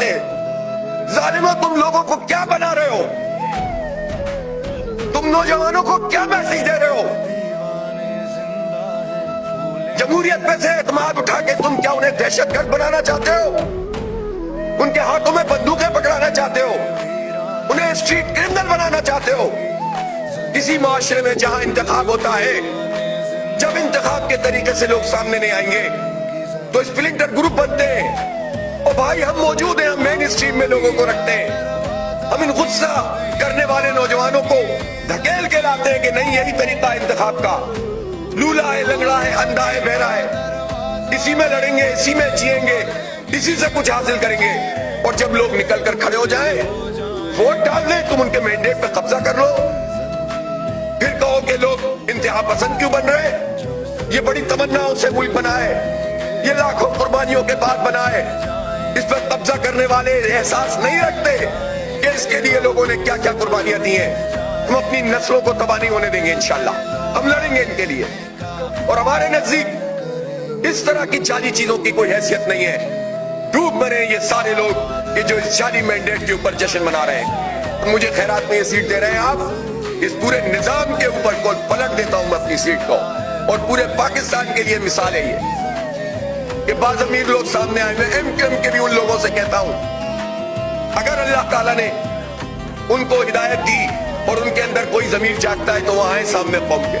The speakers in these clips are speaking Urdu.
چاہتے؟ ظالموں تم لوگوں کو کیا بنا رہے ہو؟ تم نوجوانوں کو کیا میسج دے رہے ہو؟ جمہوریت پہ سے اعتماد اٹھا کے تم کیا انہیں دہشت گرد بنانا چاہتے ہو؟ ان کے ہاتھوں میں بندوقیں پکڑانا چاہتے ہو؟ انہیں اسٹریٹ کرمنل بنانا چاہتے ہو؟ کسی معاشرے میں جہاں انتخاب ہوتا ہے، جب انتخاب کے طریقے سے لوگ سامنے نہیں آئیں گے تو اسپلنٹر گروپ بنتے ہیں۔ اور بھائی ہم موجود ہیں، ہم مین اسٹریم میں لوگوں کو رکھتے ہیں، ہم ان غصہ کرنے والے نوجوانوں کو دھکیل کے لاتے ہیں کہ نہیں یہی طریقہ انتخاب کا، لولا ہے، لنگڑا ہے، اندھا ہے، بہرا ہے، اسی میں لڑیں گے، اسی میں جیئیں گے، اسی سے کچھ حاصل کریں گے۔ اور جب لوگ نکل کر کھڑے ہو جائیں، ووٹ ڈال لیں، تم ان کے مینڈیٹ پہ قبضہ کر لو، پھر کہو کہ لوگ انتہا پسند کیوں بن رہے؟ یہ بڑی تمناؤں سے ملک بنا ہے، یہ لاکھوں قربانیوں کے بعد بنا ہے، اس پر قبضہ کرنے والے احساس نہیں رکھتے کہ اس کے لیے لوگوں نے کیا کیا قربانیاں دی ہیں۔ ہم اپنی نسلوں کو تباہ نہیں ہونے دیں گے انشاءاللہ، ہم لڑیں گے ان کے لیے۔ اور ہمارے نزدیک اس طرح کی جعلی چیزوں کی کوئی حیثیت نہیں ہے۔ ڈوب مرے یہ سارے لوگ کہ جو اس جعلی مینڈیٹ کے اوپر جشن منا رہے ہیں۔ مجھے خیرات میں یہ سیٹ دے رہے ہیں آپ، اس پورے نظام کے اوپر کو پلٹ دیتا ہوں میں اپنی سیٹ کو، اور پورے پاکستان کے لیے مثال ہے یہ کہ بعض امیر لوگ سامنے آئے۔ میں ایم کیو ایم کے بھی ان لوگوں سے کہتا ہوں، اگر اللہ تعالیٰ نے ان کو ہدایت دی اور ان کے اندر کوئی ضمیر جاگتا ہے تو وہ آئے سامنے قوم کے۔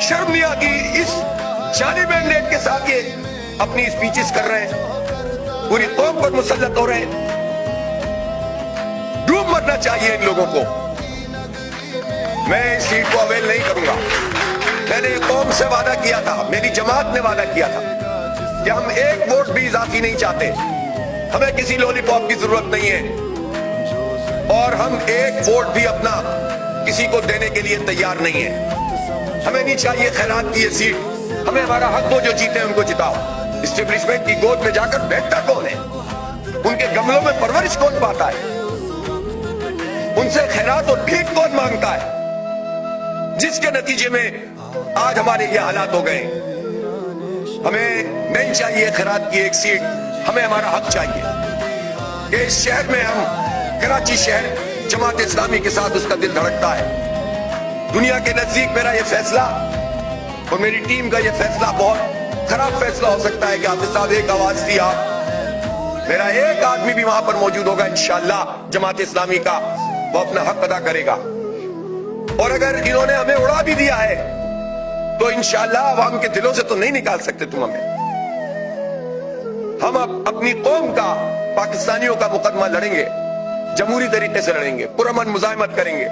شرم نہیں آتی اس جعلی مینڈیٹ کے ساتھ یہ اپنی اسپیچز کر رہے ہیں، پوری قوم پر مسلط ہو رہے ہیں۔ ڈوب مرنا چاہیے ان لوگوں کو۔ میں اس سیٹ کو اویل نہیں کروں گا۔ میں نے قوم سے وعدہ کیا تھا، میری جماعت نے وعدہ کیا تھا کہ ہم ایک ووٹ بھی اضافی نہیں چاہتے، ہمیں کسی لولی پاپ کی ضرورت نہیں ہے، اور ہم ایک ووٹ بھی اپنا کسی کو دینے کے لیے تیار نہیں ہے۔ ہمیں نہیں چاہیے خیرات کی یہ سیٹ، ہمیں ہمارا حق دو، جو جیتے ان کو جتاؤ۔ اسٹیبلشمنٹ کی گود میں جا کر بیٹھتا کون ہے؟ ان کے گملوں میں پرورش کون پاتا ہے؟ ان سے خیرات اور بھیک کون مانگتا ہے؟ جس کے نتیجے میں آج ہمارے یہ حالات ہو گئے۔ ہمیں نہیں چاہیے خیرات کی ایک سیٹ، ہمیں ہمارا حق چاہیے کہ اس شہر میں ہم، کراچی شہر جماعت اسلامی کے ساتھ اس کا دل دھڑکتا ہے۔ دنیا کے نزدیک میرا یہ فیصلہ اور میری ٹیم کا یہ فیصلہ بہت خراب فیصلہ ہو سکتا ہے کہ حافظ صاحب ایک آواز دی آپ، میرا ایک آدمی بھی وہاں پر موجود ہوگا انشاءاللہ جماعت اسلامی کا، وہ اپنا حق ادا کرے گا۔ اور اگر انہوں نے ہمیں اڑا بھی دیا ہے تو انشاءاللہ عوام کے دلوں سے تو نہیں نکال سکتے تم ہمیں۔ ہم اپنی قوم کا، پاکستانیوں کا مقدمہ لڑیں گے، جمہوری طریقے سے لڑیں گے، پرامن مزاحمت کریں گے۔